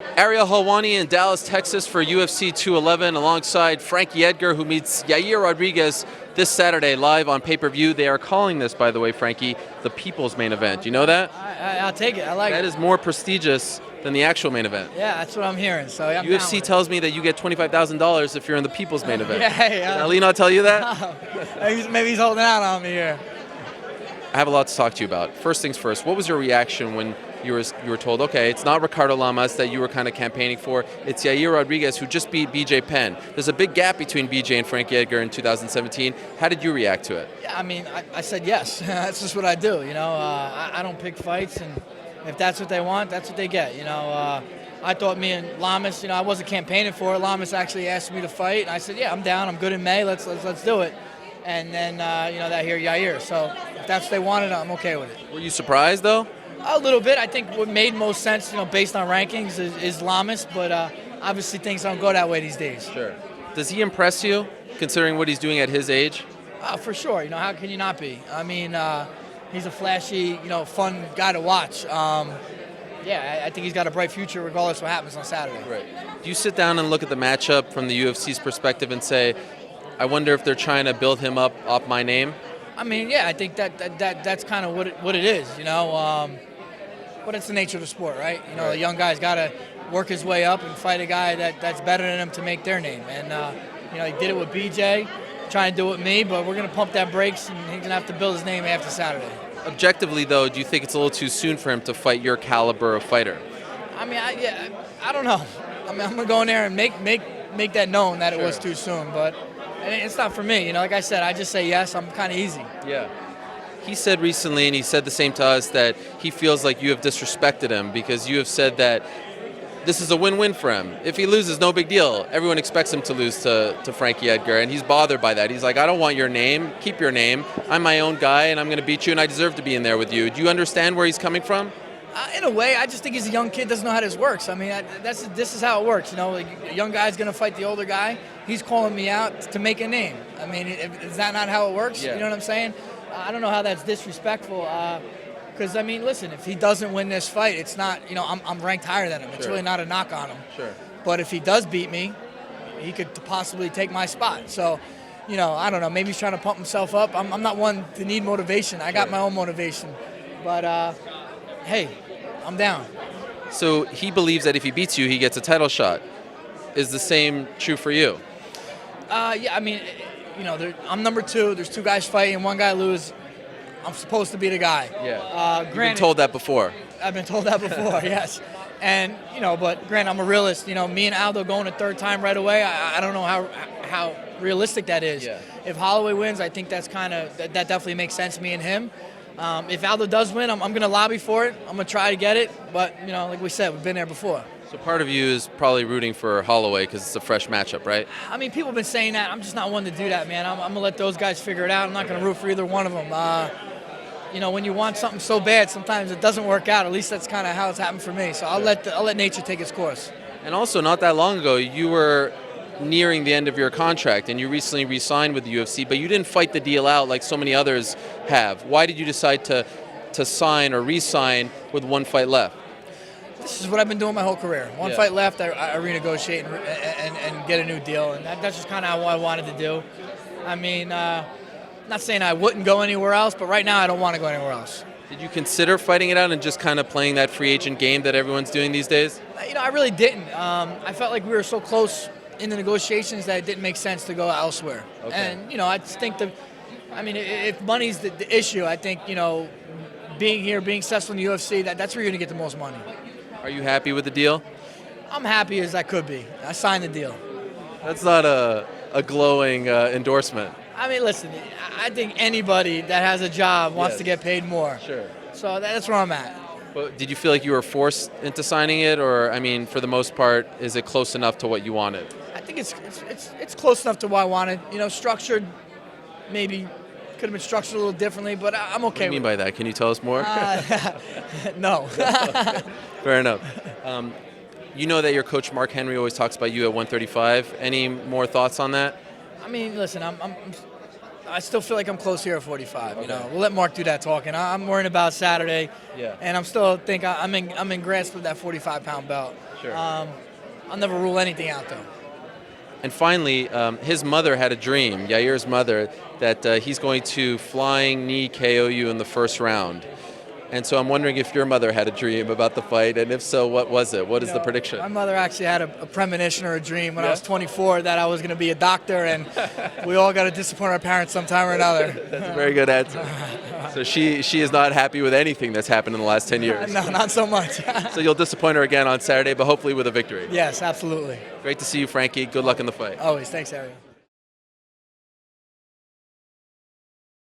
Ariel Helwani in Dallas, Texas for UFC 211 alongside Frankie Edgar, who meets Yair Rodriguez this Saturday live on pay-per-view. They are calling this, by the way, Frankie, the People's Main Event. You know that? I'll take it. I like it. That is more prestigious than the actual main event. Yeah, that's what I'm hearing. So I'm UFC tells me that you get $25,000 if you're in the People's Main Event. Yeah, Did Ali not tell you that? Maybe he's holding out on me here. I have a lot to talk to you about. First things first, what was your reaction when you were told, okay, it's not Ricardo Lamas that you were kind of campaigning for, it's Yair Rodriguez who just beat BJ Penn. There's a big gap between BJ and Frankie Edgar in 2017. How did you react to it? Yeah, I mean, I said yes. That's just what I do. You know, I don't pick fights, and if that's what they want, that's what they get. You know, I thought me and Lamas, you know, I wasn't campaigning for it. Lamas actually asked me to fight, and I said, yeah, I'm down. I'm good in May. Let's do it. And then, you know, that here Yair. So if that's what they wanted, I'm okay with it. Were you surprised, though? A little bit. I think what made most sense, you know, based on rankings is Lamas, but obviously things don't go that way these days. Sure. Does he impress you, considering what he's doing at his age? For sure. You know, how can you not be? I mean, he's a flashy, you know, fun guy to watch. Yeah, I think he's got a bright future regardless of what happens on Saturday. Right. Do you sit down and look at the matchup from the UFC's perspective and say, I wonder if they're trying to build him up off my name? I mean, yeah, I think that's kind of what it is, you know. But it's the nature of the sport, right? You know, Right. The young guy's got to work his way up and fight a guy that's better than him to make their name. And, you know, he did it with BJ, trying to do it with me, but we're going to pump that brakes, and he's going to have to build his name after Saturday. Objectively, though, do you think it's a little too soon for him to fight your caliber of fighter? I mean, I don't know. I mean, I'm going to go in there and make that known that it was too soon, but it's not for me. You know, like I said, I just say yes. I'm kind of easy. Yeah. He said recently, and he said the same to us, that he feels like you have disrespected him because you have said that this is a win-win for him. If he loses, no big deal. Everyone expects him to lose to Frankie Edgar, and he's bothered by that. He's like, I don't want your name. Keep your name. I'm my own guy, and I'm going to beat you, and I deserve to be in there with you. Do you understand where he's coming from? In a way, I just think he's a young kid, doesn't know how this works. I mean, this is how it works. You know, like a young guy's going to fight the older guy. He's calling me out to make a name. I mean, is that not how it works? Yeah. You know what I'm saying? I don't know how that's disrespectful. Because, I mean, listen, if he doesn't win this fight, it's not, you know, I'm ranked higher than him. It's really not a knock on him. Sure. But if he does beat me, he could possibly take my spot. So, you know, I don't know. Maybe he's trying to pump himself up. I'm not one to need motivation. I got my own motivation. But, hey, I'm down. So he believes that if he beats you, he gets a title shot. Is the same true for you? Yeah, I mean, you know, I'm number 2. There's 2 guys fighting, 1 guy lose. I'm supposed to be the guy. Yeah. You've been Granted, told that before. I've been told that before, yes. And, you know, but granted, I'm a realist. You know, me and Aldo going a 3rd time right away, I don't know how realistic that is. Yeah. If Holloway wins, I think that definitely makes sense, me and him. If Aldo does win, I'm going to lobby for it. I'm going to try to get it. But, you know, like we said, we've been there before. So part of you is probably rooting for Holloway because it's a fresh matchup, right? I mean, people have been saying that. I'm just not one to do that, man. I'm going to let those guys figure it out. I'm not going to root for either one of them. You know, when you want something so bad, sometimes it doesn't work out. At least that's kind of how it's happened for me. So I'll let nature take its course. And also, not that long ago, you were nearing the end of your contract, and you recently re-signed with the UFC, but you didn't fight the deal out like so many others have. Why did you decide to sign or re-sign with 1 fight left? This is what I've been doing my whole career. One fight left, I renegotiate and get a new deal, and that's just kind of what I wanted to do. I mean, not saying I wouldn't go anywhere else, but right now I don't want to go anywhere else. Did you consider fighting it out and just kind of playing that free agent game that everyone's doing these days? You know, I really didn't. I felt like we were so close in the negotiations that it didn't make sense to go elsewhere. Okay. And, you know, I just think if money's the issue, I think, you know, being here, being successful in the UFC, that's where you're going to get the most money. Are you happy with the deal? I'm happy as I could be. I signed the deal. That's not a glowing endorsement. I mean, listen, I think anybody that has a job wants to get paid more. Sure. So that's where I'm at. But did you feel like you were forced into signing it, or, I mean, for the most part, is it close enough to what you wanted? I think it's close enough to what I wanted. You know, structured, maybe could have been structured a little differently, but I'm okay. What do you mean by that? Can you tell us more? No. Fair enough. You know that your coach Mark Henry always talks about you at 135. Any more thoughts on that? I mean, listen, I still feel like I'm close here at 45. You know, we'll let Mark do that talking. I'm worrying about Saturday. Yeah. And I'm still think I'm in grasp of that 45-pound belt. Sure. I'll never rule anything out though. And finally, his mother had a dream, Yair's mother, that he's going to flying knee KO you in the first round. And so I'm wondering if your mother had a dream about the fight, and if so, what was it? What is the prediction? My mother actually had a premonition or a dream when I was 24 that I was going to be a doctor, and we all got to disappoint our parents sometime or another. That's a very good answer. So she is not happy with anything that's happened in the last 10 years. No, not so much. So you'll disappoint her again on Saturday, but hopefully with a victory. Yes, absolutely. Great to see you, Frankie. Good luck in the fight. Always. Thanks, Ariel.